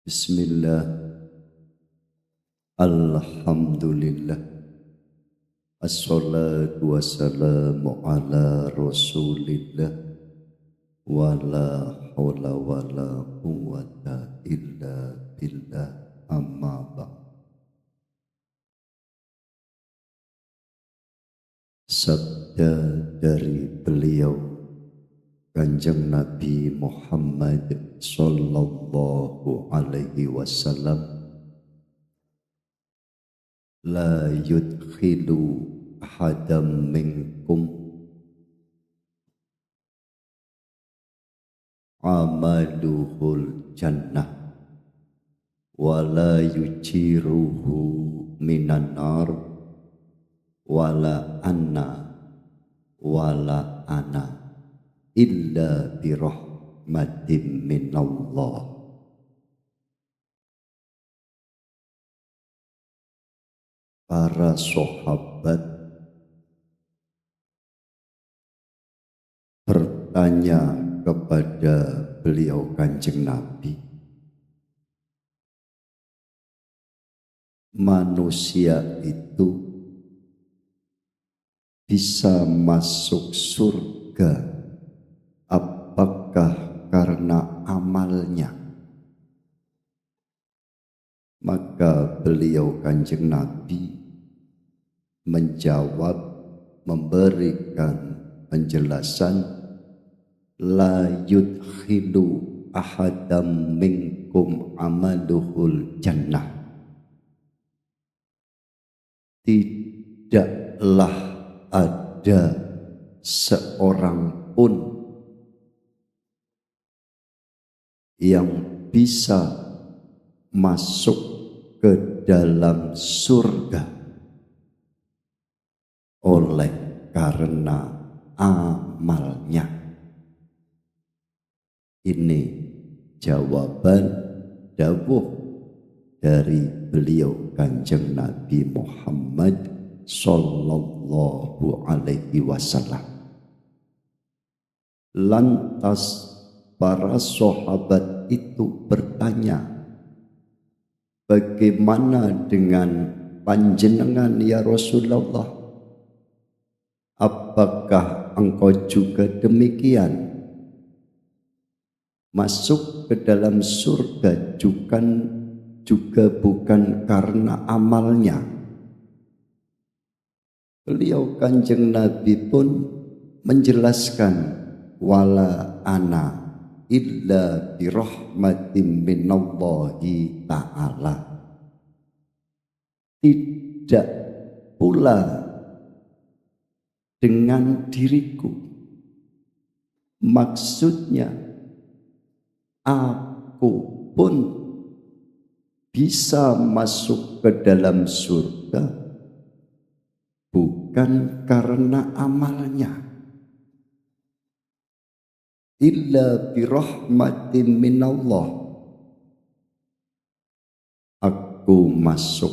Bismillah, alhamdulillah, assalatu wassalamu ala rasulillah, wala hawla wala quwwata illa billah, amma ba'd. Sabda dari beliau Kanjeng Nabi Muhammad sallallahu alaihi wasallam, la yudkhilu ahadam minkum amaluhul jannah wa la yujiruhu minan nar wala ana illa birahmatin minallah. Para sahabat bertanya kepada beliau Kanjeng Nabi, manusia itu bisa masuk surga apakah karena amalnya? Maka beliau Kanjeng Nabi menjawab, memberikan penjelasan, la yudkhilu ahadam minkum amaluhul jannah. Tidaklah ada seorang pun yang bisa masuk ke dalam surga oleh karena amalnya. Ini jawaban dawuh dari beliau Kanjeng Nabi Muhammad sallallahu alaihi wasallam. Lantas para sahabat itu bertanya, bagaimana dengan panjenengan ya Rasulullah? Apakah engkau juga demikian? Masuk ke dalam surga juga bukan karena amalnya. Beliau Kanjeng Nabi pun menjelaskan, wala ana illa birahmatin minallahi ta'ala. Tidak pula dengan diriku. Maksudnya aku pun bisa masuk ke dalam surga bukan karena amalnya. Illa birahmatin minallah. Aku masuk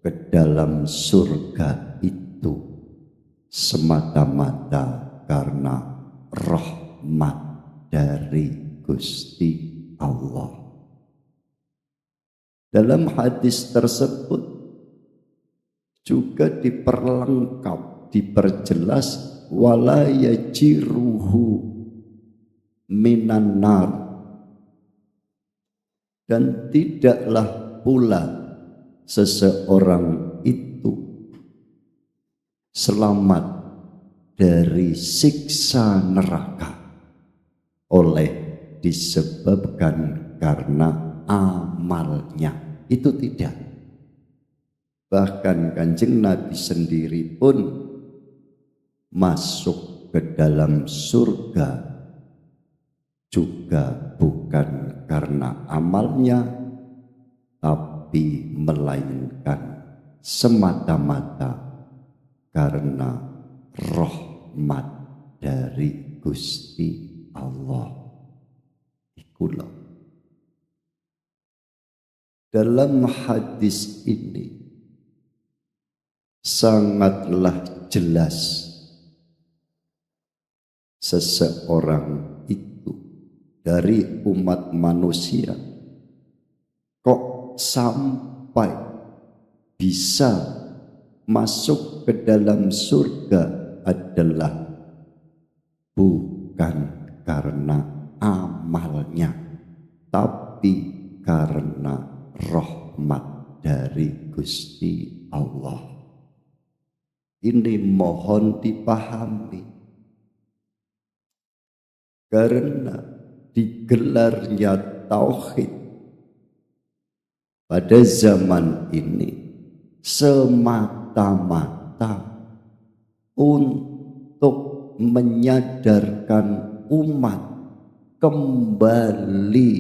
ke dalam surga itu semata-mata karena rahmat dari Gusti Allah. Dalam hadis tersebut juga diperlengkap, diperjelas, wala yajiruhu minan nar, dan tidaklah pula seseorang itu selamat dari siksa neraka oleh disebabkan karena amalnya. Itu tidak. Bahkan Kanjeng Nabi sendiri pun masuk ke dalam surga juga bukan karena amalnya, tapi melainkan semata-mata karena rahmat dari Gusti Allah. Ikulah. Dalam hadis ini sangatlah jelas seseorang itu dari umat manusia sampai bisa masuk ke dalam surga adalah bukan karena amalnya, tapi karena rahmat dari Gusti Allah. Ini mohon dipahami, karena digelarnya tauhid pada zaman ini semata-mata untuk menyadarkan umat kembali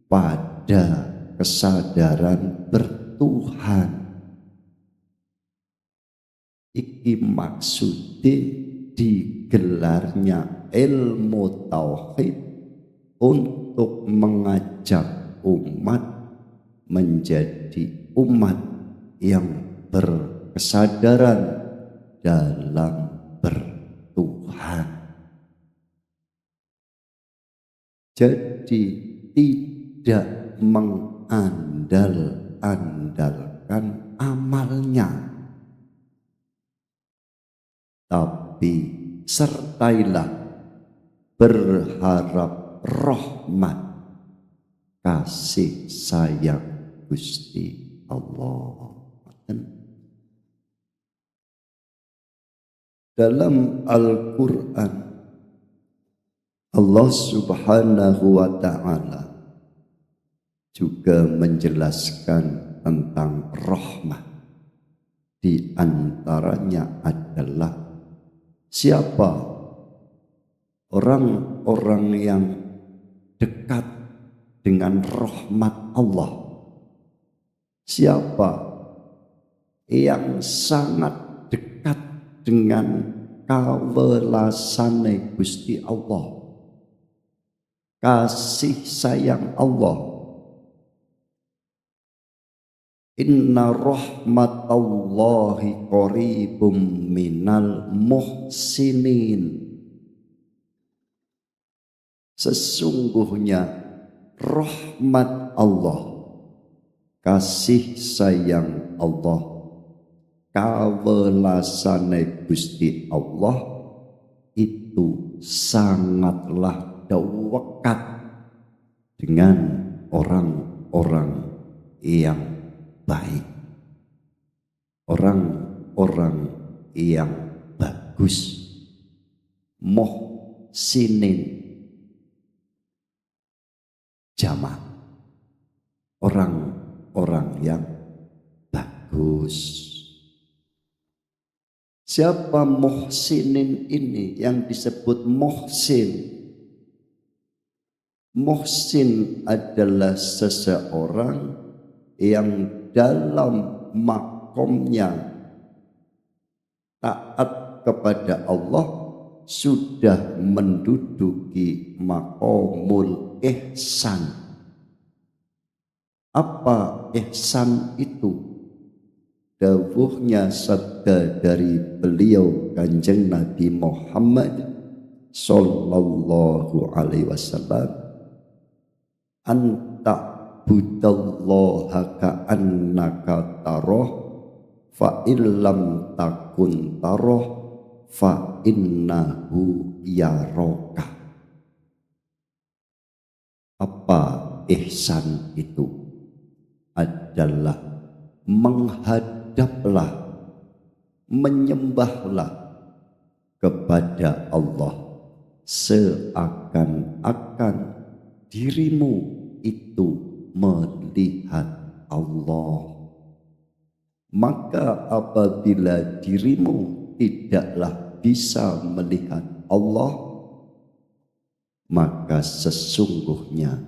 pada kesadaran bertuhan. Iki maksudnya digelarnya ilmu tauhid untuk mengajak umat menjadi umat yang berkesadaran dalam bertuhan. Jadi tidak mengandal-andalkan amalnya, tapi sertailah berharap rahmat kasih sayang Gusti Allah. Dalam Al-Quran Allah Subhanahu wa ta'ala juga menjelaskan tentang rahmat. Di antaranya adalah siapa orang-orang yang dekat dengan rahmat Allah, siapa yang sangat dekat dengan kawelasane Gusti Allah, kasih sayang Allah. Inna rahmatallahi qaribum minal muhsinin. Sesungguhnya rahmat Allah, kasih sayang Allah, kawelasane Gusti Allah itu sangatlah dekat dengan orang-orang yang baik, orang-orang yang bagus. Muhsinin jamak, orang-orang yang bagus. Siapa muhsinin ini yang disebut muhsin? Muhsin adalah seseorang yang dalam makomnya taat kepada Allah sudah menduduki makomul ihsan. Apa ihsan itu? Dawuhnya sabda dari beliau Kanjeng Nabi Muhammad sallallahu alaihi wasallam, anta budallaha ka'annaka tarah fa illam takun tarah fa innahu yaraka. Apa ihsan itu? Adalah menghadaplah, menyembahlah kepada Allah seakan-akan dirimu itu melihat Allah. Maka apabila dirimu tidaklah bisa melihat Allah, maka sesungguhnya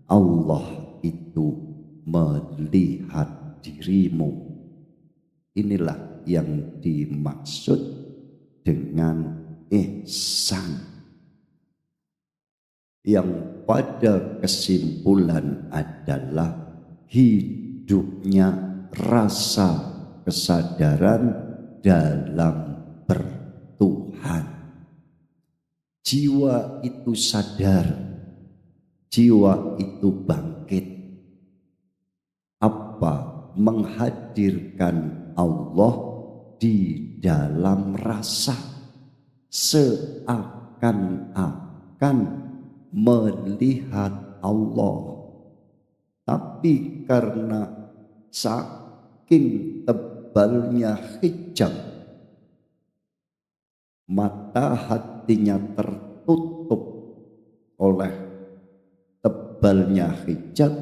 Allah itu melihat dirimu. Inilah yang dimaksud dengan ihsan, yang pada kesimpulan adalah hidupnya rasa kesadaran dalam bertuhan. Jiwa itu sadar, jiwa itu bangkit. apa? Menghadirkan Allah di dalam rasa, seakan-akan melihat Allah. Tapi karena saking tebalnya hijab, mata hatinya tertutup oleh tebalnya hijab,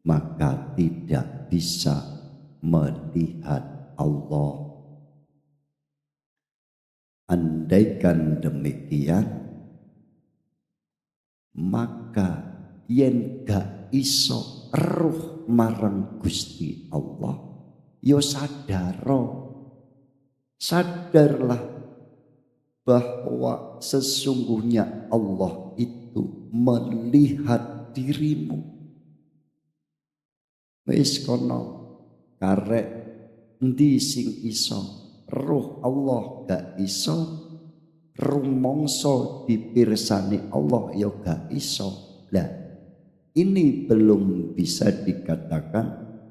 maka tidak bisa melihat Allah. Andaikan demikian, maka yen gak iso eruh marang Gusti Allah, yo sadarlah bahwa sesungguhnya Allah itu melihat dirimu. Wis kono karek endi sing iso roh Allah gak iso, rumangsa dipirsani Allah ya gak iso. Lah ini belum bisa dikatakan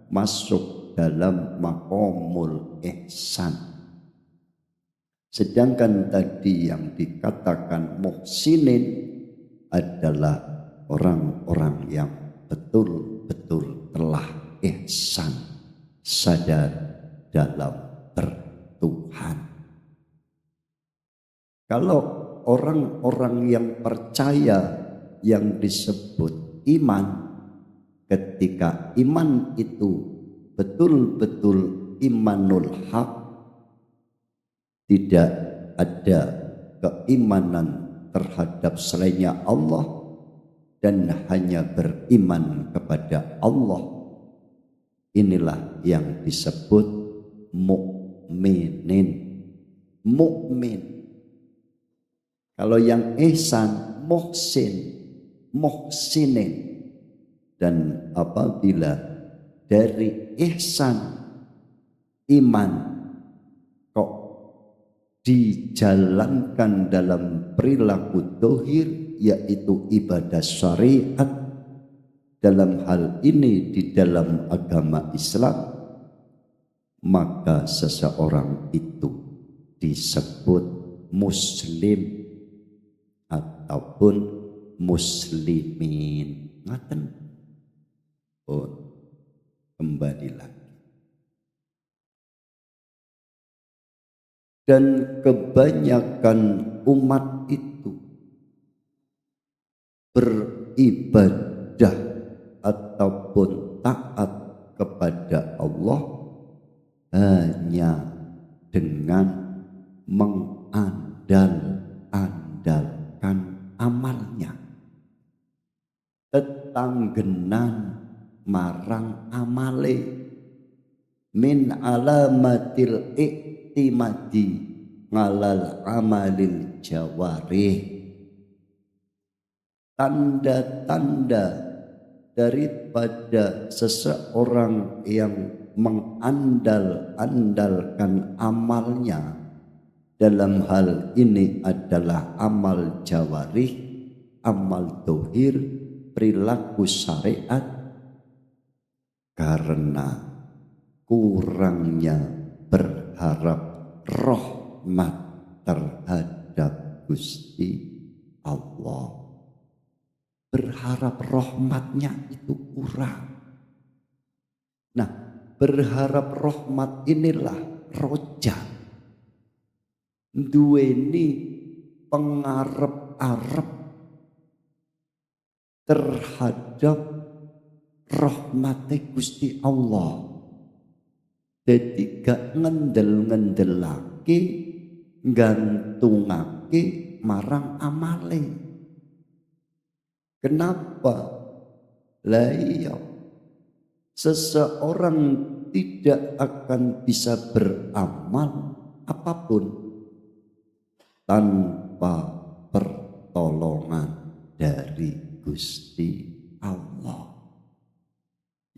masuk dalam maqamul ihsan. Sedangkan tadi yang dikatakan muhsinin adalah orang-orang yang betul-betul telah ihsan, sadar dalam bertuhan. Kalau orang-orang yang percaya yang disebut iman, ketika iman itu betul-betul imanul haq, tidak ada keimanan terhadap selainnya Allah dan hanya beriman kepada Allah, inilah yang disebut mukminin. Mukmin. Kalau yang ihsan, muhsinin. Dan apabila dari ihsan iman kok dijalankan dalam perilaku dohir, yaitu ibadah syariat, dalam hal ini di dalam agama Islam, maka seseorang itu disebut muslim ataupun muslimin. Ngaten. Oh, kembali lagi. Dan kebanyakan umat itu beribadah ataupun taat kepada Allah hanya dengan mengandalkan amalnya, tetanggenan marang amale. Min alamatil iktimadi ngalal amalil jawarih. Tanda-tanda daripada seseorang yang mengandalkan amalnya, dalam hal ini adalah amal jawarih, amal dohir, perilaku syariat, karena kurangnya berharap rahmat terhadap Gusti Allah. Berharap rahmatnya itu kurang. Nah, berharap rahmat inilah roja. Duweni pengarep-arep terhadap rahmate Gusti Allah. Jadi gak ngendel-ngendelake, gantungake marang amale. Kenapa? Lah iya, seseorang tidak akan bisa beramal apapun tanpa pertolongan dari Gusti Allah.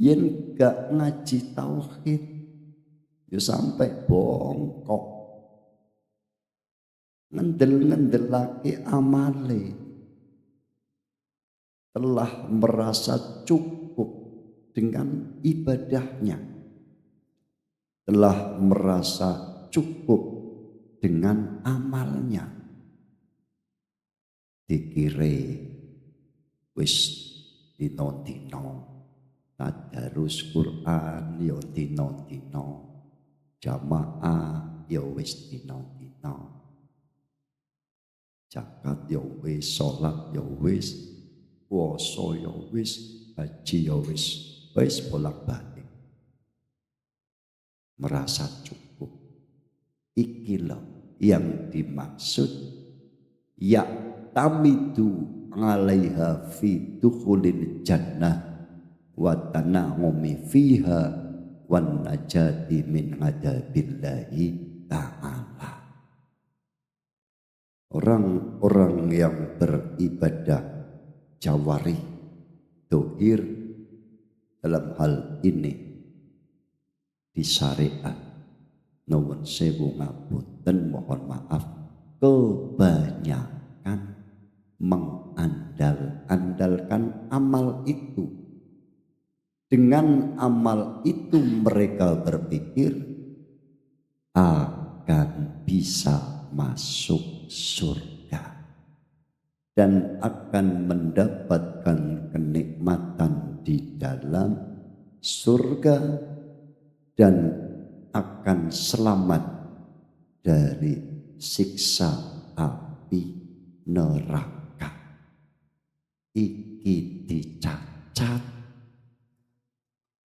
Yen gak ngaji tauhid, ya sampai bongkok, ngendel-ngendelake amale, telah merasa cukup dengan ibadahnya, telah merasa cukup dengan amalnya. Dikire wis dino-dino tadarus Quran ya dino-dino, jamaah ya wis dino-dino, zakat ya wis, salat ya wis, puasa ya wis, haji ya wis bolak-balik. Merasa cukup. Iki loh yang dimaksud ya tamidu alaiha fi dukhulil jannah wa tana'umi fiha wan najati min adabillahi ta'ala. Orang-orang yang beribadah jawari dohir dalam hal ini di syariat, nuwun sewu ngapunten, mohon maaf, kebanyakan mengandalkan amal itu. Dengan amal itu mereka berpikir akan bisa masuk surga dan akan mendapatkan kenikmatan di dalam surga dan akan selamat dari siksa api neraka. Iki dicacat,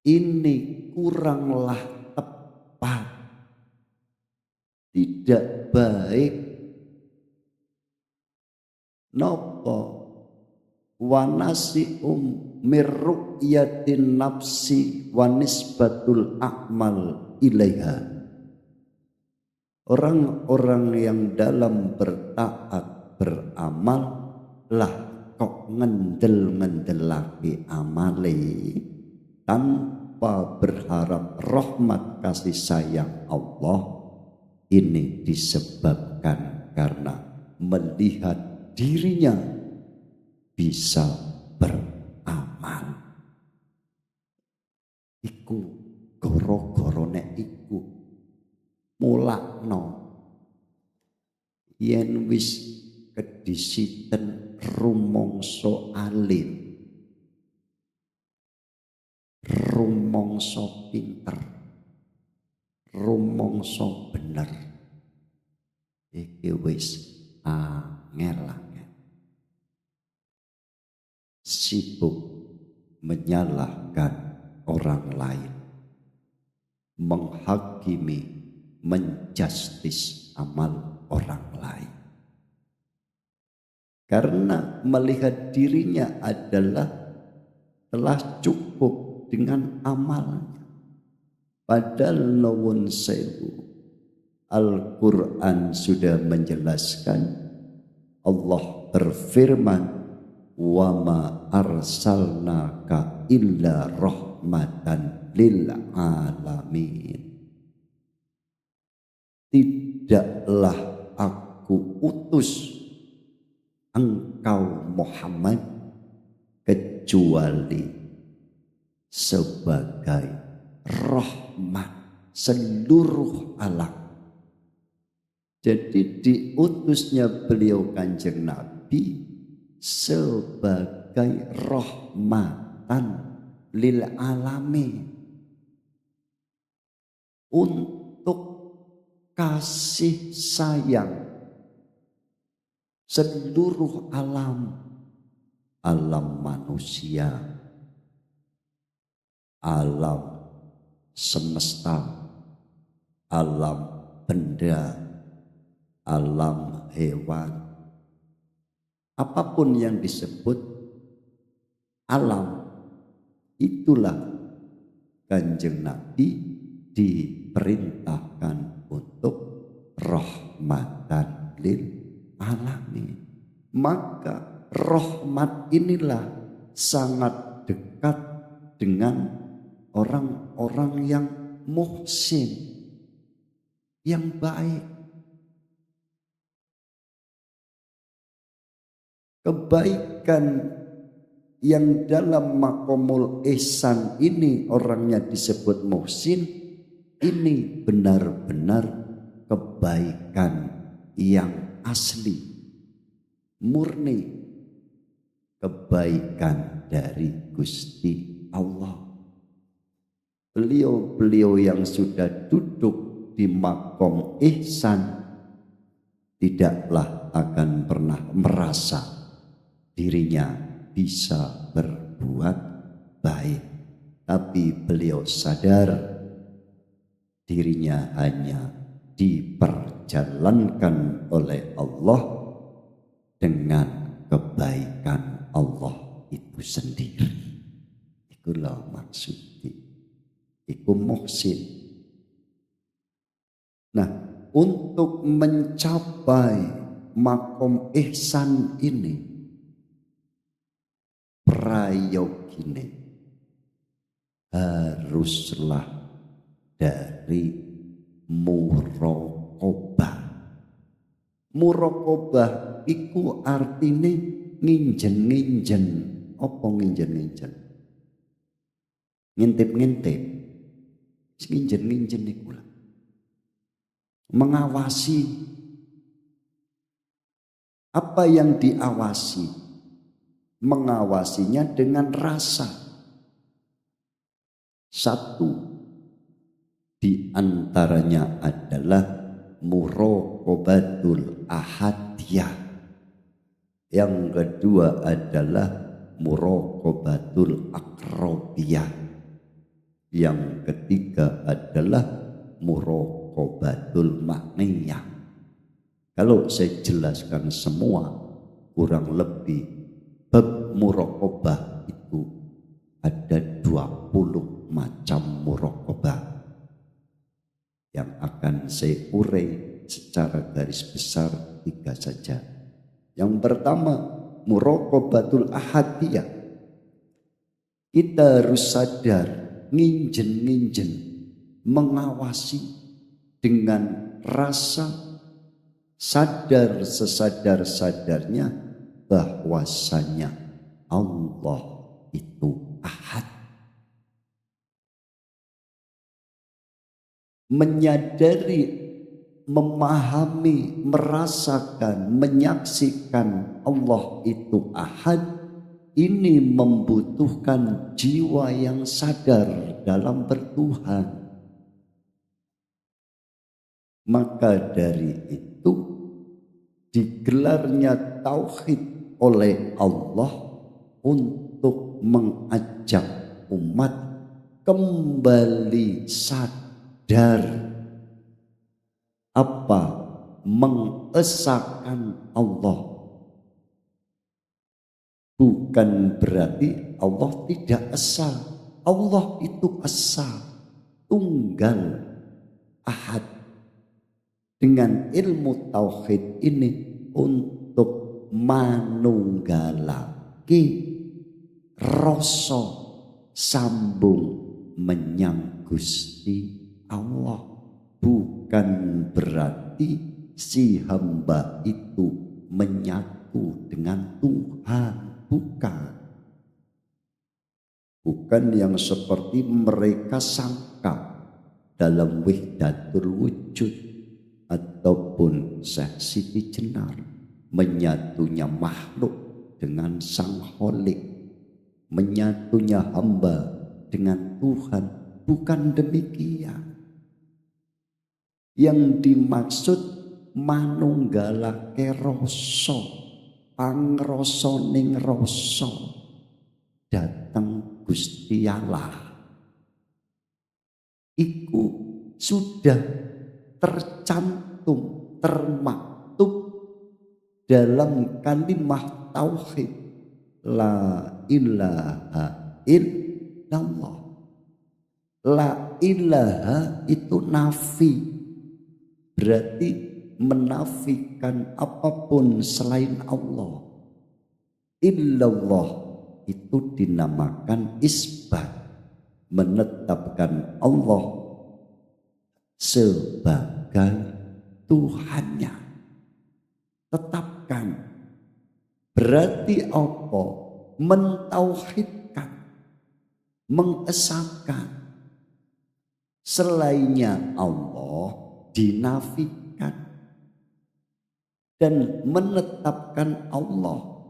ini kuranglah tepat, tidak baik. Nopo wanasium mirru'yatin nafsi wa nisbatul a'mal ilaiha. Orang-orang yang dalam bertaat beramal lah kok ngendel-ngendelake amale tanpa berharap rahmat kasih sayang Allah. Ini disebabkan karena melihat dirinya bisa beramal. Iku goro-gorone iku mulakno yen wis kedisiten rumangsa alim, rumangsa pinter, rumangsa bener, iki wis angel. Sibuk menyalahkan orang lain, menghakimi, menjustis amal orang lain, karena melihat dirinya adalah telah cukup dengan amalnya. Padahal nuwun sewu, Al-Quran sudah menjelaskan. Allah berfirman, wa ma arsalnaka illa rahmatan lil alamin. Tidaklah aku utus engkau Muhammad kecuali sebagai rahmat seluruh alam. Jadi diutusnya beliau Kanjeng Nabi sebagai rahmatan lil alamin, untuk kasih sayang seluruh alam manusia, alam semesta, alam benda, alam hewan. Apapun yang disebut alam, itulah Kanjeng Nabi diperintahkan untuk rahmatan lil alamin. Maka rahmat inilah sangat dekat dengan orang-orang yang muhsin, yang baik. Kebaikan yang dalam maqamul ihsan ini orangnya disebut muhsin, ini benar-benar kebaikan yang asli, murni, kebaikan dari Gusti Allah. Beliau-beliau yang sudah duduk di maqam ihsan tidaklah akan pernah merasa dirinya bisa berbuat baik, tapi beliau sadar dirinya hanya diperjalankan oleh Allah dengan kebaikan Allah itu sendiri. Itulah maksudnya, itu muhsin. Nah, untuk mencapai makom ihsan ini, prayogine haruslah dari muraqabah. Muraqabah iku artine nginjen-nginjen. Apa nginjen-nginjen? Ngintip-ngintip. Nginjen-nginjen iku lah. Mengawasi. Apa yang diawasi? Mengawasinya dengan rasa. Satu di antaranya adalah muraqabatul ahadiyah. Yang kedua adalah muraqabatul aqrabiyah. Yang ketiga adalah muraqabatul ma'niyah. Kalau saya jelaskan semua, kurang lebih bab muraqabah itu ada 20 macam muraqabah yang akan saya urai secara garis besar 3 saja. Yang pertama, muraqabatul ahadiyah. Kita harus sadar, nginjen-nginjen, mengawasi dengan rasa sadar sesadar-sadarnya bahwasanya Allah itu ahad. Menyadari, memahami, merasakan, menyaksikan Allah itu ahad, ini membutuhkan jiwa yang sadar dalam bertuhan. Maka dari itu digelarnya tauhid oleh Allah untuk mengajak umat kembali sadar apa mengesahkan Allah. Bukan berarti Allah tidak esa. Allah itu esa, tunggal, ahad. Dengan ilmu tauhid ini untuk manunggalake rasa sambung menyang Gusti Allah. Bukan berarti si hamba itu menyatu dengan Tuhan, bukan. Bukan yang seperti mereka sangka dalam Wihdatul Wujud ataupun Syekh Siti Jenar, menyatunya makhluk dengan Sang Kholik, menyatunya hamba dengan Tuhan. Bukan demikian. Yang dimaksud manunggalake rasa, pangrasane rasa datang Gusti Allah. Iku sudah tercantum, termaktub dalam kalimah tauhid la ilaha illallah. La ilaha itu nafi, berarti menafikan apapun selain Allah. Illallah itu dinamakan isbat, menetapkan Allah sebagai Tuhannya. Tetapkan. Berarti apa? mentauhidkan, mengesahkan. Selainnya Allah dinafikan dan menetapkan Allah,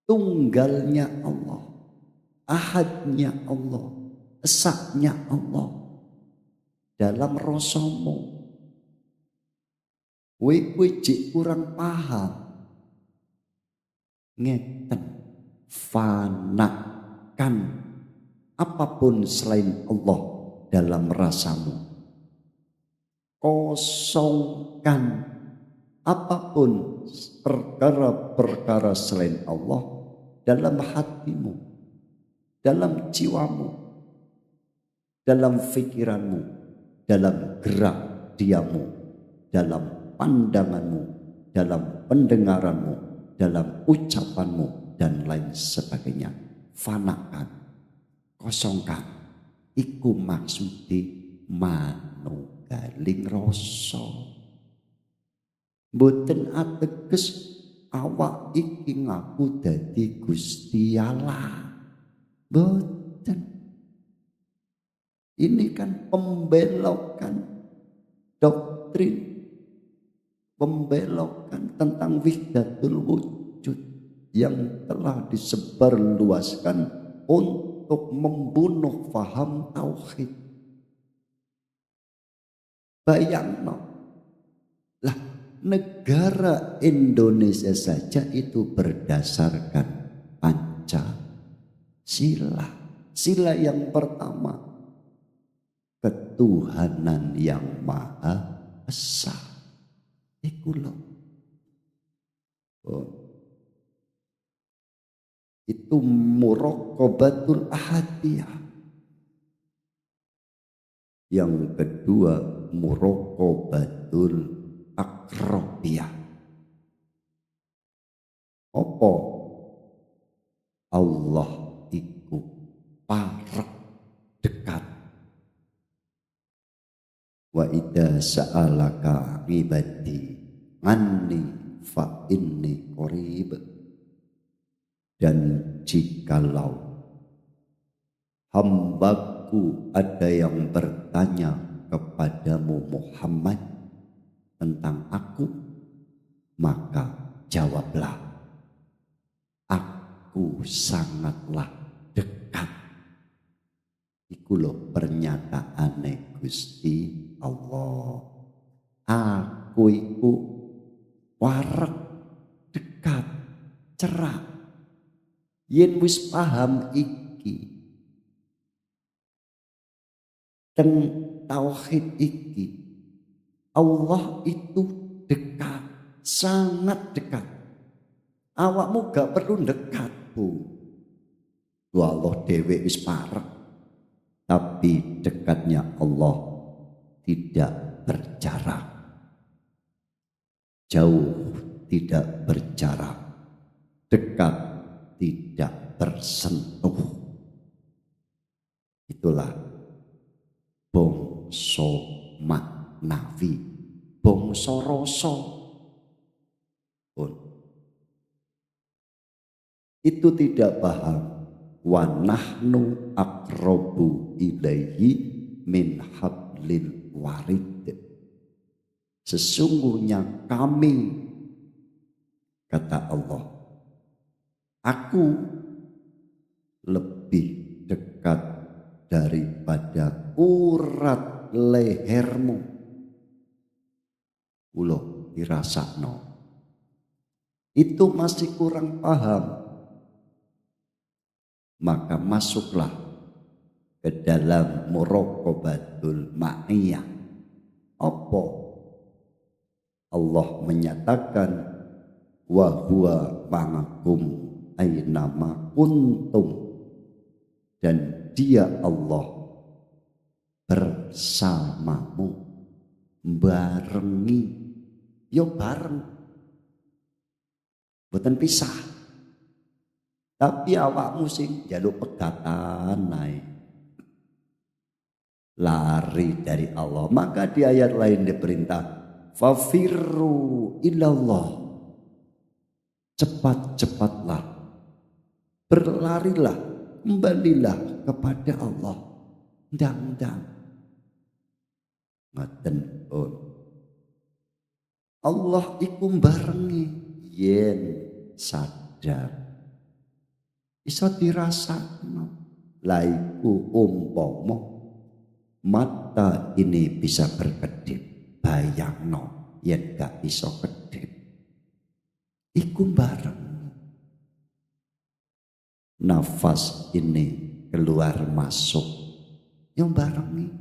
tunggalnya Allah, ahadnya Allah, esaknya Allah dalam rasamu. Kowe jek kurang paham, ngeten, fanakan apapun selain Allah dalam rasamu, kosongkan apapun perkara-perkara selain Allah dalam hatimu, dalam jiwamu, dalam pikiranmu, dalam gerak diamu, dalam pandanganmu, dalam pendengaranmu, dalam ucapanmu, dan lain sebagainya. Fanakan, kosongkan, iku maksudi manunggaling rasa. Mboten ateges awak iki ngaku dadi Gusti Allah. Mboten. Ini kan pembelokan doktrin, pembelokan tentang wahdatul wujud yang telah disebarluaskan untuk membunuh faham tauhid. Bayangno, lah negara Indonesia saja itu berdasarkan Pancasila. Sila yang pertama, ketuhanan yang Maha Esa. Iku lho. Itu muraqabatul ahadiyah. Yang kedua, muraqabatul akrobiyah. Apa? Allah iku parek dekat. Wa idza sa'alaka ibadi anni fa inni qarib. Dan jikalau hambaku ada yang bertanya kepadamu Muhammad tentang aku, maka jawablah, aku sangatlah dekat. Iku lho pernyataane Gusti Allah. Aku iku warek, dekat, cerah. Yen wis paham iki, teng tauhid iki, Allah itu dekat, sangat dekat. Awakmu gak perlu dekat, Bu. Allah dhewe wis parek. Tapi dekatnya Allah tidak berjarak. Jauh tidak berjarak. Dekat tidak bersentuh. Itulah bangsa maknawi, bangsa rasa. Itu tidak paham. Wa nahnu aqrabu ilaihi min hablil warid. Sesungguhnya kami, kata Allah, aku lebih dekat daripada urat lehermu. Ulo dirasakno. Itu masih kurang paham. Maka masuklah ke dalam muraqabatul ma'iyah. Apa? Allah menyatakan wa huwa ma'akum aynama kuntum, dan dia Allah bersamamu, barengi, yo bareng, boten pisah. Tapi awakmu sing jaluk pegatan naik, lari dari Allah. Maka di ayat lain diperintah, fafirru ilallah, cepat-cepatlah berlarilah, kembalilah kepada Allah. Ndang-ndang. Ngaten pun. Allah iku barengi yen sadar. Iso dirasakno. Laiku umpama mata ini bisa berkedip, bayangno yen gak iso kedip. Iku bareng. Nafas ini keluar masuk, yang barengi.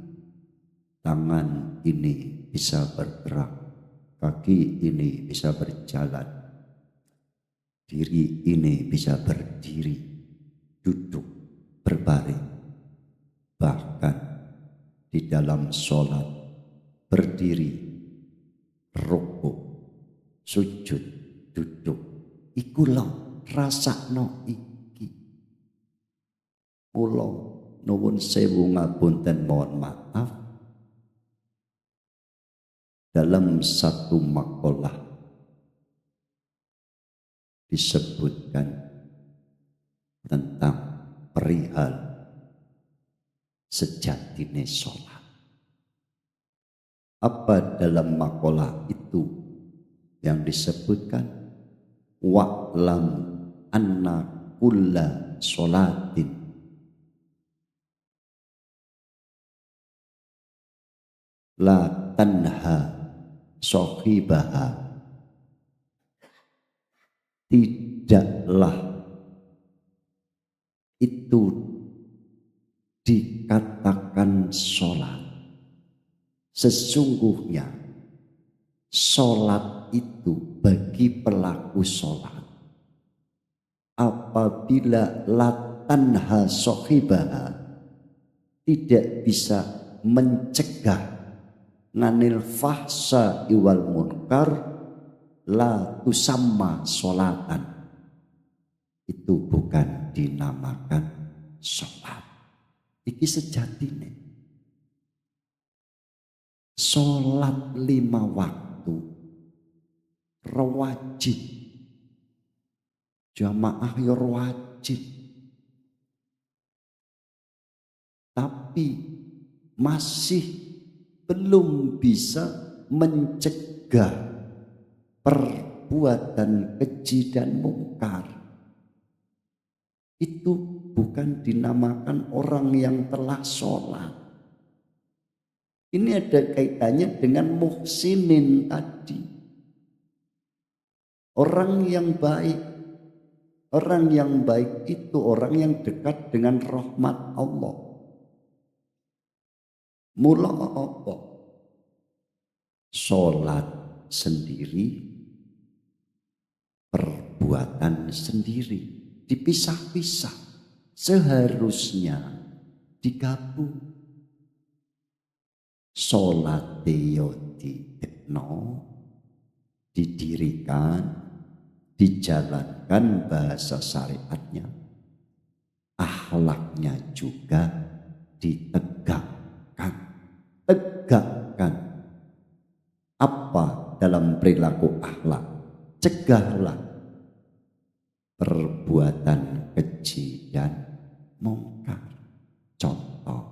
Tangan ini bisa bergerak, kaki ini bisa berjalan, diri ini bisa berdiri, duduk, berbaring. Bahkan di dalam sholat, berdiri, rukuk, sujud, duduk, ikulah rasakno iki. Kula nuwun sewu ngapunten, mohon maaf. Dalam satu makalah disebutkan tentang perihal sejatine sholat. Apa dalam makalah itu yang disebutkan? Wa'lam anna kulla sholatin la tanha sahibaha. Tidaklah itu dikatakan sholat. Sesungguhnya sholat itu bagi pelaku sholat, apabila latanha sahibaha, tidak bisa mencegah nganil fahsa iwal munkar, la tusamma sholatan, itu bukan dinamakan sholat. Iki sejatine sholat 5 waktu wajib, jamaah ya wajib, tapi masih belum bisa mencegah perbuatan keji dan mungkar. Itu bukan dinamakan orang yang telah sholat. Ini ada kaitannya dengan muhsinin tadi. Orang yang baik. Orang yang baik itu orang yang dekat dengan rahmat Allah. Mula apa? Sholat sendiri, perbuatan sendiri, dipisah-pisah. Seharusnya digabung. Sholat didekno, didirikan, dijalankan bahasa syariatnya, akhlaknya juga ditegakkan. Tegakkan apa dalam perilaku akhlak? Cegahlah perbuatan keji dan mungkar. Contoh,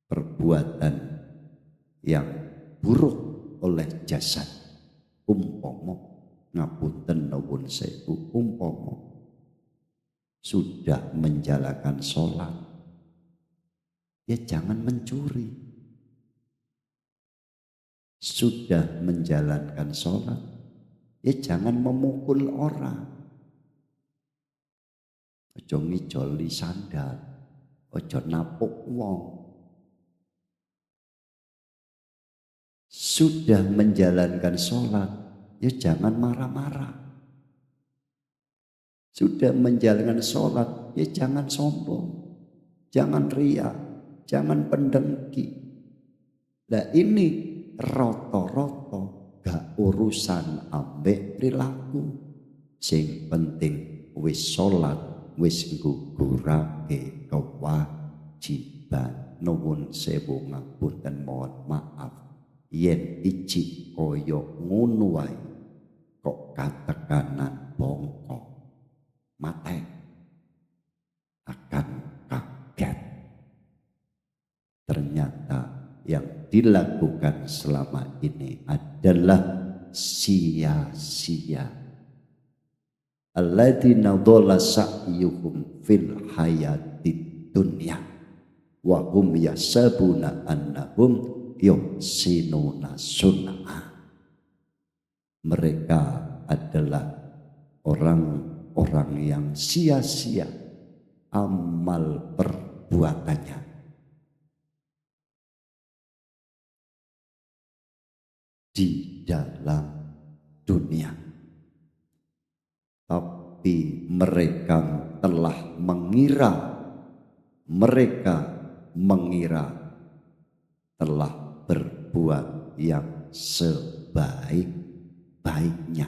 perbuatan yang buruk oleh jasad, umpama ngapunten nuwun sewu, umpama sudah menjalankan sholat, ya jangan mencuri. Sudah menjalankan sholat, ya jangan memukul orang. Ojo ngijoli sandal, ojo napuk wong. Sudah menjalankan sholat, ya jangan marah-marah. Sudah menjalankan sholat, ya jangan sombong, jangan riya, jangan pendengki. Nah ini roto-roto gak urusan ambek perilaku. Sing penting wis sholat, wis nggugurake kewajiban. Nuwun sewu ngapunten, mohon maaf yen iji koyo ngono wae kok katekanan bongkok. mate akan kaget. Ternyata yang dilakukan selama ini adalah sia-sia. Alladzina dhalla sa'yuhum fil hayatid dunya wa hum yasabuna annahum yuhsinuna sun'a. Mereka adalah orang-orang yang sia-sia amal perbuatannya. Di dalam dunia, tapi mereka telah mengira telah berbuat yang sebaik-baiknya.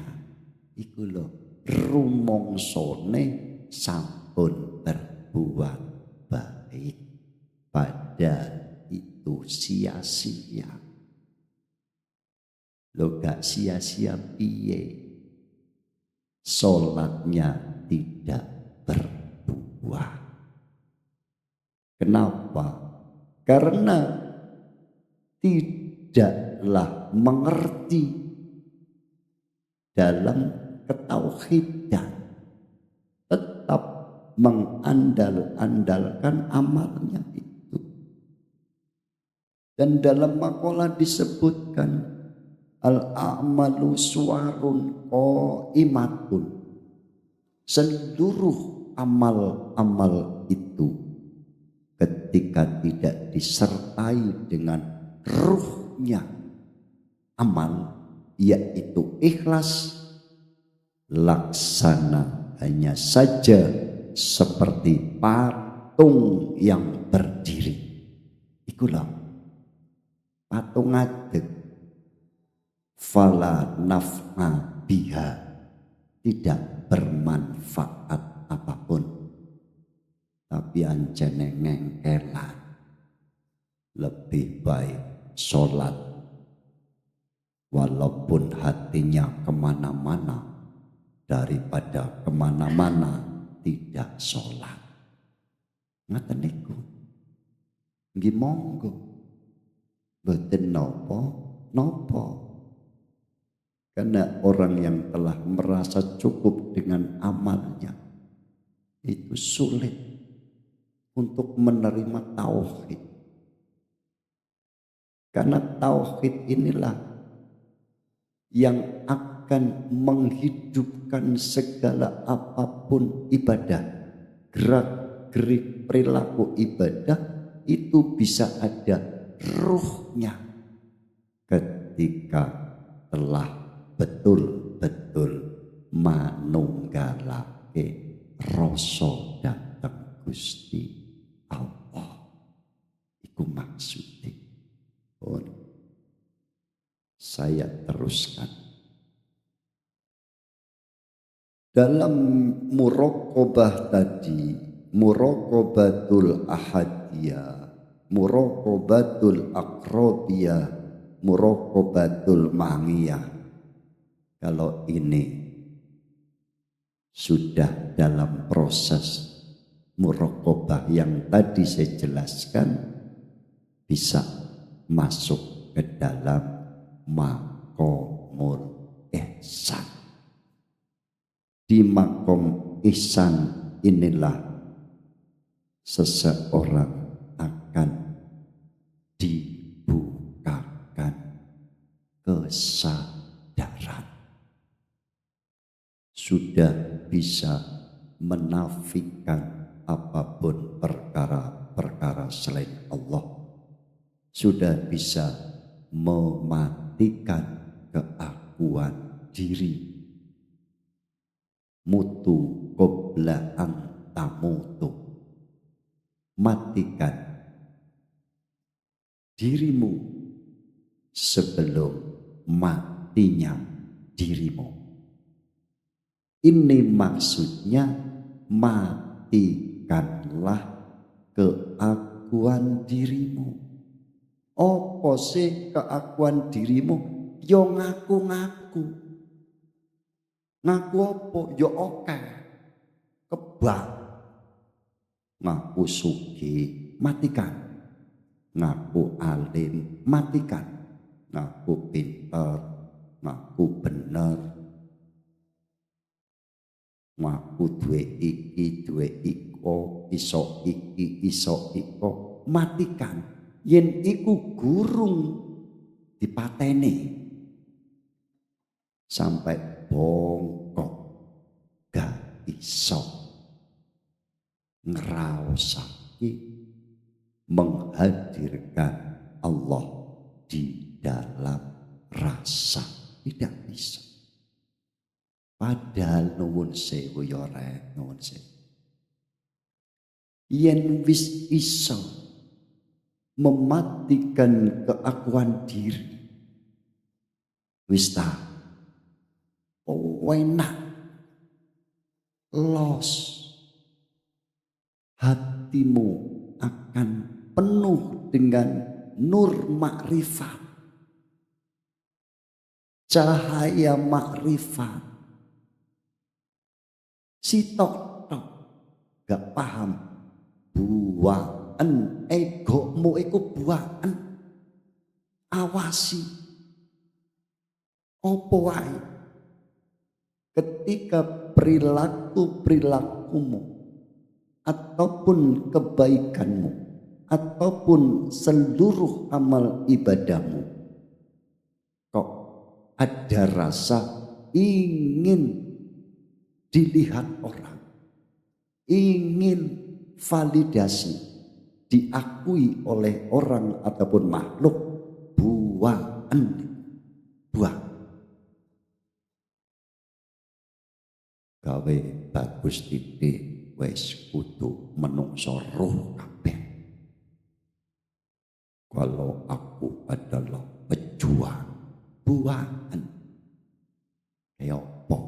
Iku lho rumongsone sampun berbuat baik, padahal itu sia-sia. Lo gak sia-sia piye? Sholatnya tidak berbuah. Kenapa? Karena tidaklah mengerti dalam ketauhidan, tetap mengandalkan amalnya itu. Dan dalam makalah disebutkan al-a'malu suwarun qaimatun. Seluruh amal-amal itu ketika tidak disertai dengan ruhnya amal, yaitu ikhlas, laksana hanya saja seperti patung yang berdiri. Ikulah patung ngadeg, fala naf'a biha, tidak bermanfaat apapun. Tapi anjene ngengkelan, lebih baik sholat walaupun hatinya kemana-mana daripada kemana-mana tidak sholat. Ngaten niku nggih monggo, boten nopo. Karena orang yang telah merasa cukup dengan amalnya itu sulit untuk menerima tauhid. Karena tauhid inilah yang akan menghidupkan segala apapun ibadah. Gerak-gerik perilaku ibadah itu bisa ada ruhnya ketika telah betul-betul manunggalake rasa dhateng Gusti Allah. Iku maksudnya. Saya teruskan. Dalam muraqabah tadi, muraqabatul ahadiyah, muraqabatul aqrabiyah, muraqabatul ma'iyah. Kalau ini sudah dalam proses muraqabah yang tadi saya jelaskan, bisa masuk ke dalam maqamul ihsan. Di maqam ihsan inilah seseorang akan dibukakan kesadaran, sudah bisa menafikan apapun perkara-perkara selain Allah, sudah bisa mematikan keakuan diri, mutu qabla an tamutu, matikan dirimu sebelum matinya dirimu. Ini maksudnya matikanlah keakuan dirimu. Apa sih keakuan dirimu? Yo ngaku-ngaku. Ngaku apa? Yo oke. kebak, ngaku sugih, matikan. Ngaku alim, matikan. Ngaku pinter, ngaku bener, ngaku duwe iki, duwe iko, iso iki, iso iko, matikan. Yen iku gurung dipateni sampai bongkok, gak iso ngraosake menghadirkan Allah di dalam rasa, tidak bisa. Padahal nuwun sewu ya rek, nuwun sewu. Yen wis iso mematikan keakuan diri, wis ta enak, los, hatimu akan penuh dengan nur makrifat, cahaya makrifat. Si tok gak paham, buaan egomu iku buaan. Awasi opo wae ketika perilakumu ataupun kebaikanmu ataupun seluruh amal ibadahmu kok ada rasa ingin dilihat orang, ingin validasi, diakui oleh orang ataupun makhluk, buah. Gawe bagus titik wis kudu menungso roh kabeh. Kalau aku adalah pejuang, buahan. Kayak apa?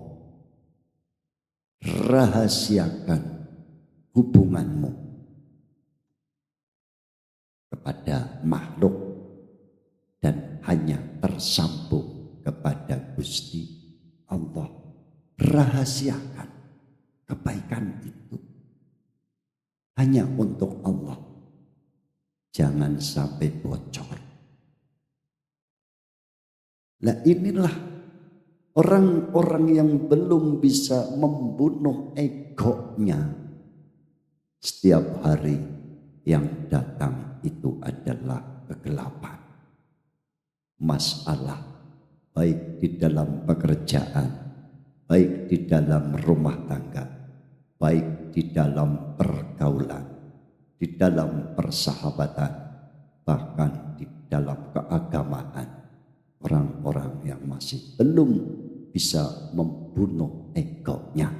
Rahasiakan hubunganmu kepada makhluk dan hanya tersambung kepada Gusti Allah. Rahasiakan kebaikan itu hanya untuk Allah, jangan sampai bocor. Nah inilah orang-orang yang belum bisa membunuh egonya. Setiap hari yang datang itu adalah kegelapan. Masalah baik di dalam pekerjaan, baik di dalam rumah tangga, baik di dalam pergaulan, di dalam persahabatan, bahkan di dalam keagamaan. Orang-orang yang masih belum bisa membunuh egonya,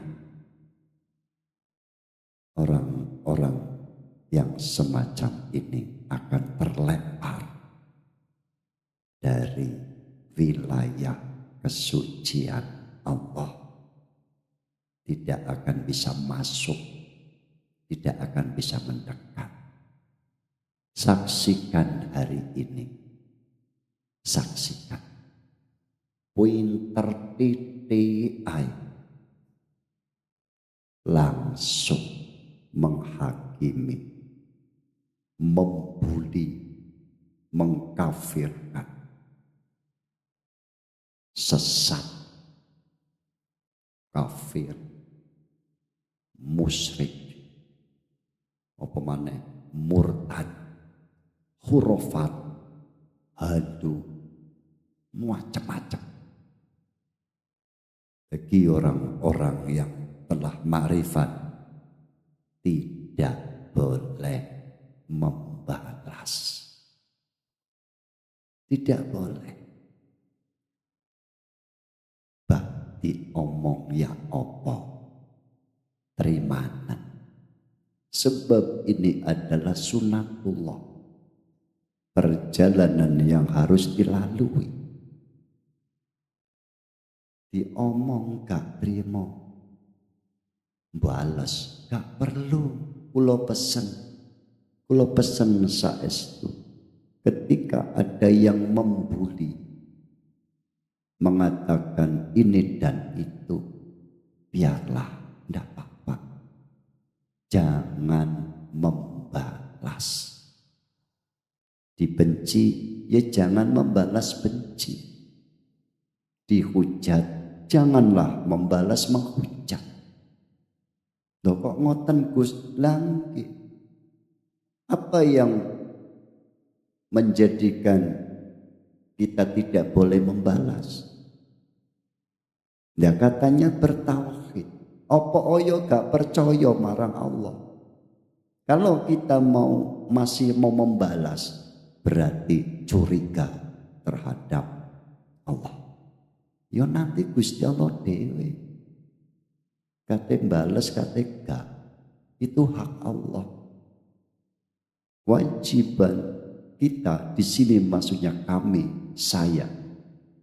orang-orang yang semacam ini akan terlempar dari wilayah kesucian Allah, tidak akan bisa masuk, tidak akan bisa mendekat. Saksikan hari ini, saksikan. Pinter titik langsung menghakimi, membuli, mengkafirkan, sesat, kafir, musyrik, apa maneh murtad, khurafat, hadu, macam-macam. Bagi orang-orang yang telah ma'rifat, tidak boleh membalas, tidak boleh. Bakti omong ya opo, terimanan. Sebab ini adalah sunatullah, perjalanan yang harus dilalui. Diomong gak trimo, balas gak perlu. Kulo pesen saestu, ketika ada yang membuli, mengatakan ini dan itu, biarlah, ndak apa-apa. Dibenci, ya jangan membalas benci. Dihujat, janganlah membalas menghujat. Loh kok ngoten Gus? Langgi. Apa yang menjadikan kita tidak boleh membalas? Ya katanya bertauhid. Apa oyo gak percaya marang Allah? Kalau kita masih mau membalas, berarti curiga terhadap Allah. Ya nanti Gusti Allah dewe kate bales kate gak, itu hak Allah. Kewajiban kita di sini maksudnya kami, saya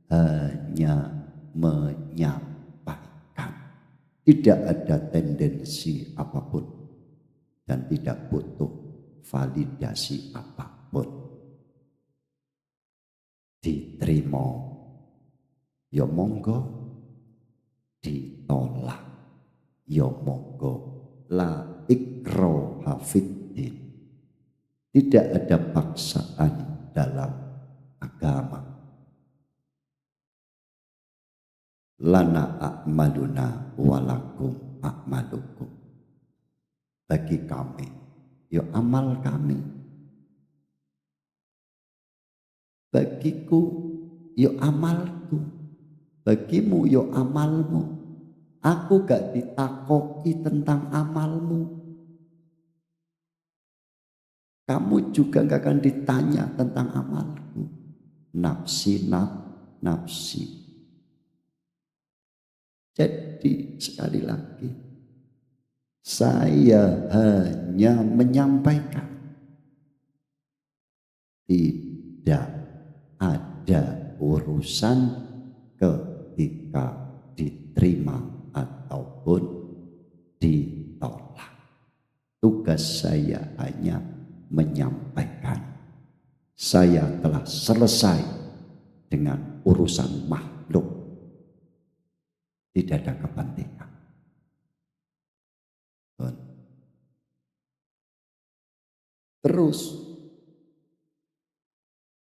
hanya menyampaikan, tidak ada tendensi apapun dan tidak butuh validasi apapun. Diterima ya monggo, ditolak ya monggo. La ikraha fiddin. Tidak ada paksaan dalam agama. Lana a'maluna walakum a'malukum. Bagi kami, ya amal kami. Bagiku, ya amalku. Bagimu, ya amalmu. Aku gak ditakoki tentang amalmu. Kamu juga gak akan ditanya tentang amalku. Nafsi, nafsi. Jadi sekali lagi, saya hanya menyampaikan. Tidak ada urusan ketika diterima ataupun ditolak. Tugas saya hanya menyampaikan. Saya telah selesai dengan urusan makhluk. Tidak ada kepentingan. Terus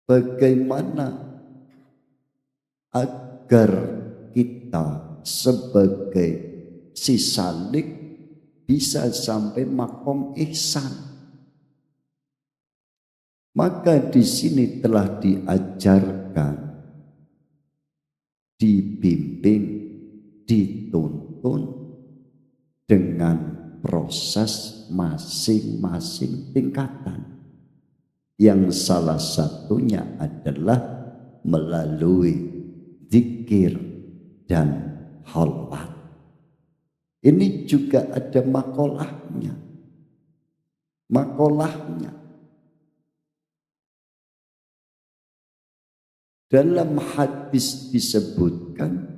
bagaimana agar kita sebagai si salik bisa sampai makom ihsan? Maka di sini telah diajarkan, dibimbing, dituntun dengan proses masing-masing tingkatan. Yang salah satunya adalah melalui zikir dan kholwat. Ini juga ada makolahnya. Dalam hadis disebutkan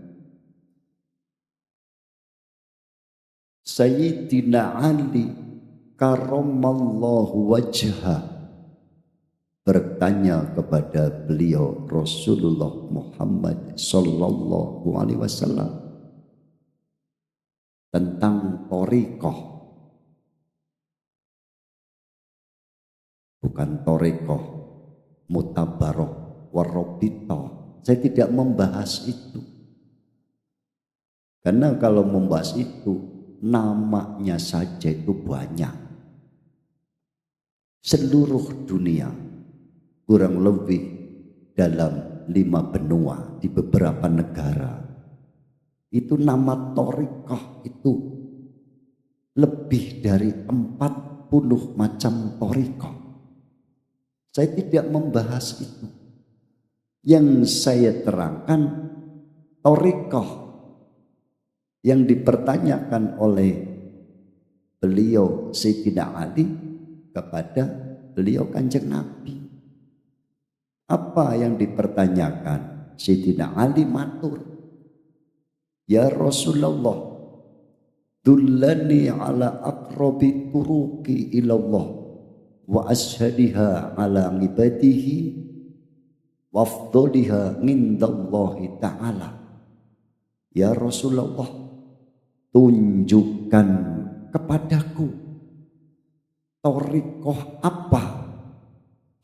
Sayyidina Ali karramallahu wajhah bertanya kepada beliau Rasulullah Muhammad sallallahu alaihi wasallam tentang thariqah. Bukan thariqah mutabaroh warobito. Saya tidak membahas itu. Karena kalau membahas itu, namanya saja itu banyak. Seluruh dunia, kurang lebih dalam 5 benua di beberapa negara, itu nama thariqah itu lebih dari 40 macam thariqah. Saya tidak membahas itu. Yang saya terangkan thariqah yang dipertanyakan oleh beliau Sayyidina Ali kepada beliau Kanjeng Nabi. Apa yang dipertanyakan? Sayyidina Ali matur, ya Rasulullah, dullani ala aqrabi turuqi ilallah wa ashadiha ala ibadihi wafdoliha ngindallahi ta'ala. Ya Rasulullah, tunjukkan kepadaku thariqah apa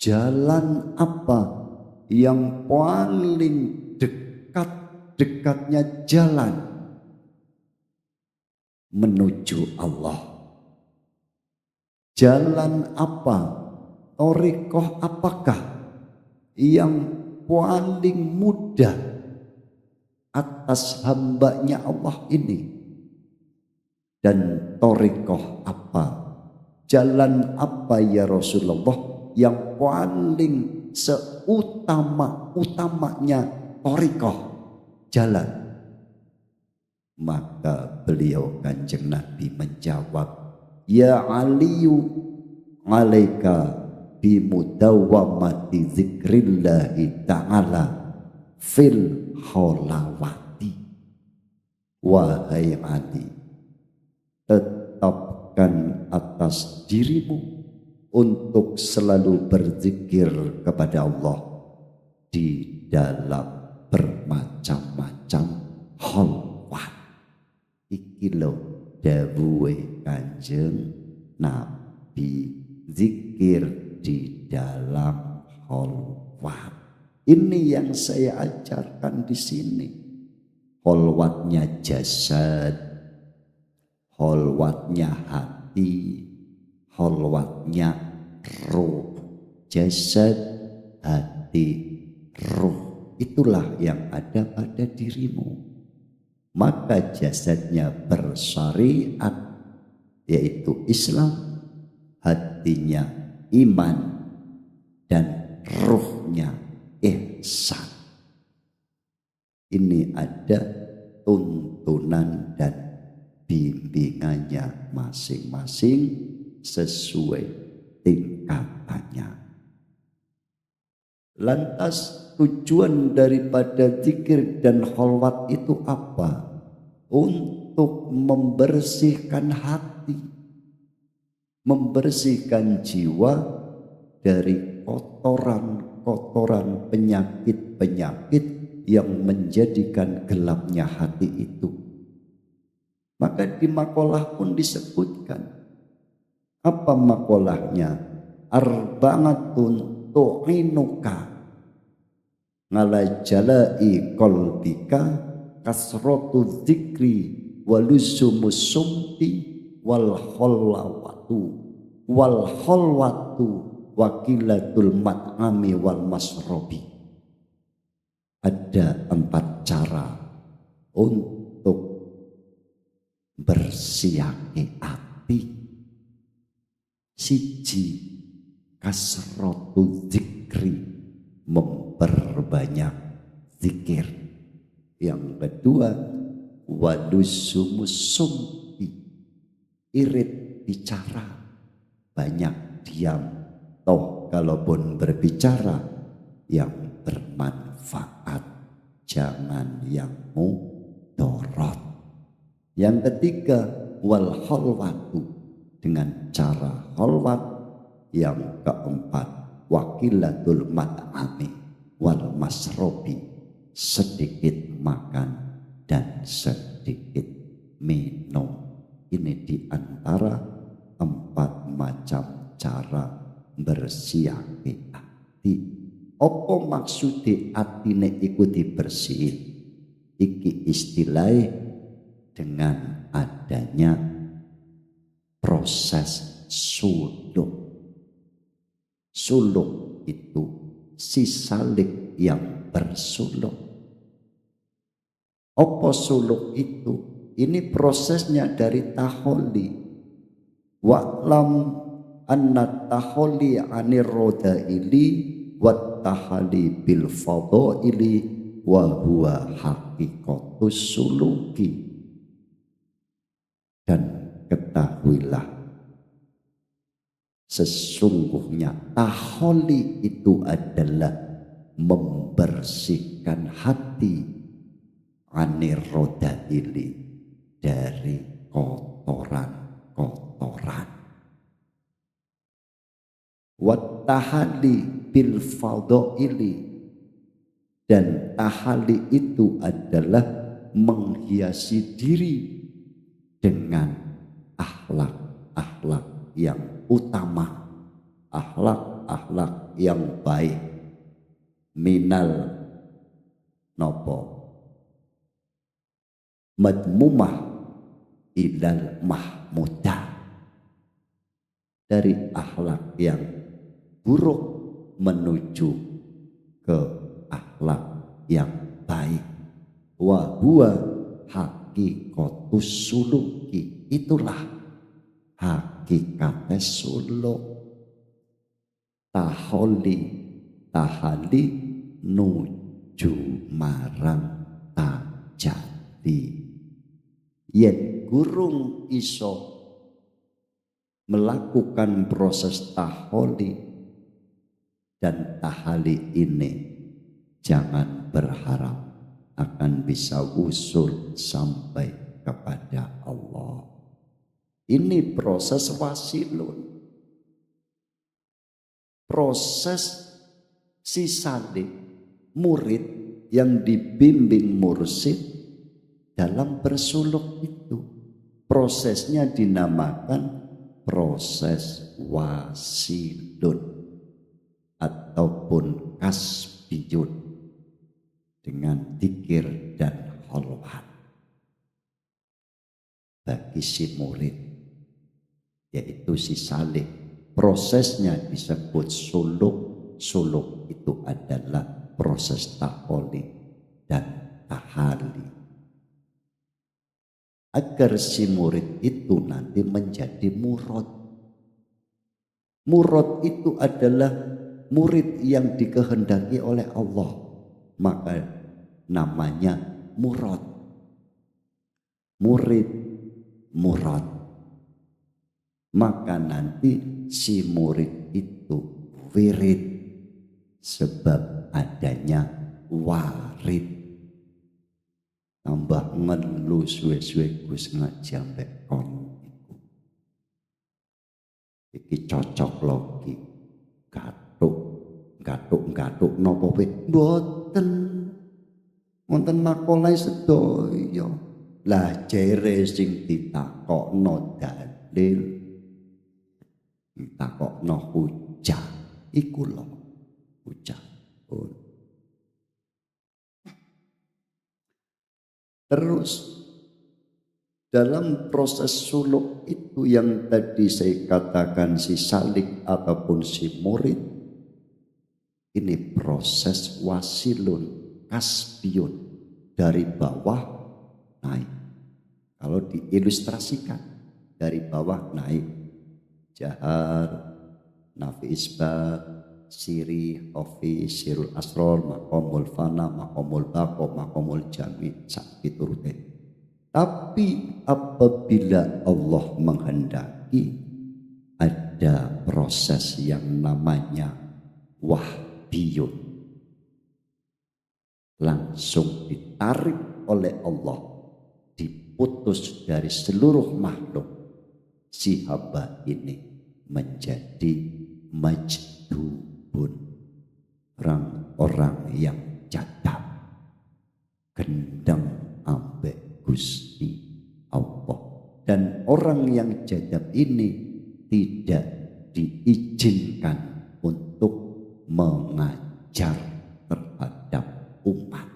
Jalan apa yang paling dekat-dekatnya jalan menuju Allah? Jalan apa, thariqah apakah yang paling mudah atas hambanya Allah ini? Dan thariqah apa, jalan apa ya Rasulullah yang paling seutama-utamanya thariqah jalan? Maka beliau Kanjeng Nabi menjawab, ya Aliyu alaika bimudawwamati zikrillahi ta'ala fil holawati. Wahai Ali, tetapkan atas dirimu untuk selalu berzikir kepada Allah di dalam bermacam-macam holwat. Iki lho dawuhe Kanjeng Nabi, zikir di dalam holwat. Ini yang saya ajarkan di sini. Holwatnya jasad, holwatnya hati, holwatnya ruh. Jasad, hati, ruh, itulah yang ada pada dirimu. Maka jasadnya bersyariat, yaitu Islam, hatinya iman, dan ruhnya ihsan. Ini ada tuntunan dan bimbingannya masing-masing sesuai tingkatannya. Lantas tujuan daripada zikir dan kholwat itu apa? Untuk membersihkan hati, membersihkan jiwa dari kotoran-kotoran, penyakit-penyakit yang menjadikan gelapnya hati itu. Maka di makalah pun disebutkan. Apa makalahnya? Arba'atun tu'inuka ngala jalai qalbika kasratu dzikri walusumus sumti wal kholwatu wakilatul mat'ami wal masrobi. Ada 4 cara untuk bersiake hati. Siji, kasratu dzikri, memperbanyak zikir. Yang kedua, walusumus sumti, irit bicara, banyak diam. Toh kalaupun berbicara yang bermanfaat, jangan yang mudorot. Yang ketiga, wal kholwatu, dengan cara kholwat. Yang keempat, wakilatul mat'ami wal masrobi, sedikit makan dan sedikit minum. Ini diantara 4 macam cara bersiake hati. Apa maksudnya atine iku dibersihin? Iki istilahnya dengan adanya proses suluk. Suluk itu si salik yang bersuluk. Apa suluk itu? Ini prosesnya dari taholi. Wa'lam anna taholi anir rodaili wat tahali bil fadaili wa huwa haqiqatus suluki. Dan ketahuilah, sesungguhnya taholi itu adalah membersihkan hati anir rodaili, dari kotoran-kotoran. Wat tahali bil fadaili, dan tahali itu adalah menghiasi diri dengan akhlak-akhlak yang utama, akhlak-akhlak akhlak yang baik, minal nopo madmumah ilal mahmudah, dari akhlak yang buruk menuju ke akhlak yang baik. Wa huwa hakikatus suluki, itulah hakikat suluk. Tahali nuju marang tajati. Yen gurung iso melakukan proses taholi dan tahali ini, jangan berharap akan bisa usul sampai kepada Allah. Ini proses wasilun, proses sisalik murid yang dibimbing mursyid dalam bersuluk itu. Prosesnya dinamakan proses wasilun ataupun kasbiyun dengan dzikir dan khalwat. Bagi si murid, yaitu si salik, prosesnya disebut suluk. Suluk itu adalah proses taholi dan tahali, agar si murid itu nanti menjadi murad. Murad itu adalah murid yang dikehendaki oleh Allah, maka namanya murad. Murid murad, maka nanti si murid itu wirid, sebab adanya warid. Tambah ngelu suwe-suwe Gus ngaji ambek kon iku. Iki cocok logi. Gatuk napa wae mboten. Wonten makalah sedaya. Lah jere sing ditakokno dalil, ditakokno hujah iku lho. Hujah. Terus dalam proses suluk itu yang tadi saya katakan si salik ataupun si murid, ini proses wasilun, kasbiyun, dari bawah naik. Kalau diilustrasikan dari bawah naik, jahar, nafi isbat, siri, ofi, sirul asror, makomul fana, makomul bako, makomul jami, sakit turute. Tapi apabila Allah menghendaki, ada proses yang namanya wahbiyun, langsung ditarik oleh Allah, diputus dari seluruh makhluk, si hamba ini menjadi majdubun, orang-orang yang jadab, gendeng ambek Gusti Allah. Dan orang yang jadab ini tidak diizinkan untuk mengajar terhadap umat.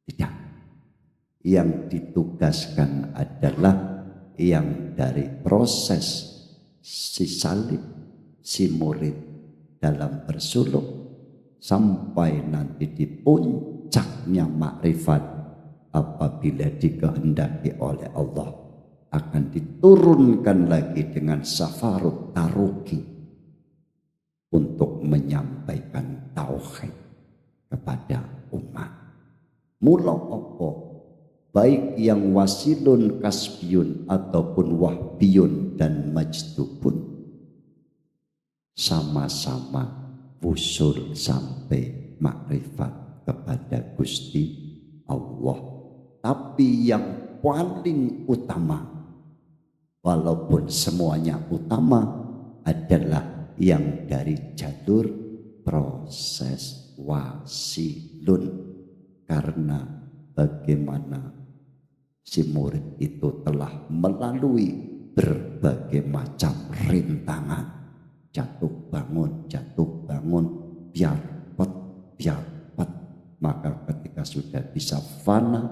Tidak. Yang ditugaskan adalah yang dari proses si salib, si murid dalam bersuluk sampai nanti di puncaknya makrifat. Apabila dikehendaki oleh Allah, akan diturunkan lagi dengan safarut taruki untuk menyampaikan tauhid kepada umat. Mula apa? Baik yang wasilun, kasbiyun ataupun wahbiyun dan majdubun, sama-sama wusul sampai makrifat kepada Gusti Allah. Tapi yang paling utama, walaupun semuanya utama, adalah yang dari jalur proses wasilun. Karena bagaimana si murid itu telah melalui berbagai macam rintangan, jatuh bangun, biar pet, maka ketika sudah bisa fana,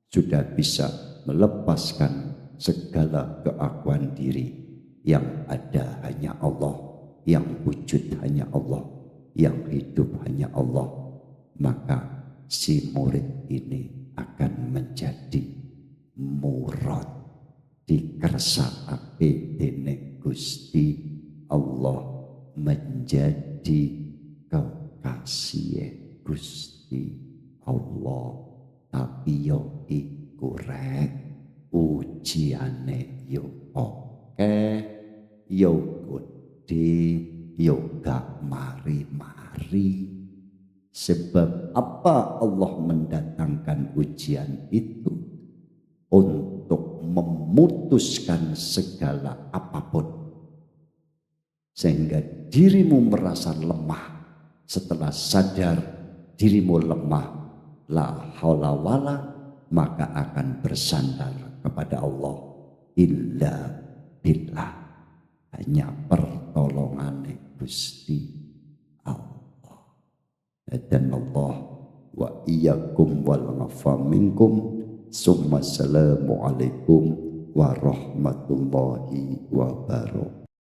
sudah bisa melepaskan segala keakuan diri, yang ada hanya Allah, yang wujud hanya Allah, yang hidup hanya Allah, maka si murid ini akan menjadi murad dikersakake dening Gusti Allah, menjadi kekasih Gusti Allah. Tapi yo iku rek ujiane yo oke, yo gede, yo gak mari-mari. Sebab apa Allah mendatangkan ujian itu? Untuk memutuskan segala apapun, sehingga dirimu merasa lemah. Setelah sadar dirimu lemah, la haula wala, maka akan bersandar kepada Allah. Illa billah, hanya pertolongan Gusti Allah. Dan Allah wa iyyakum wal afa minkum. Assalamualaikum warahmatullahi wabarakatuh.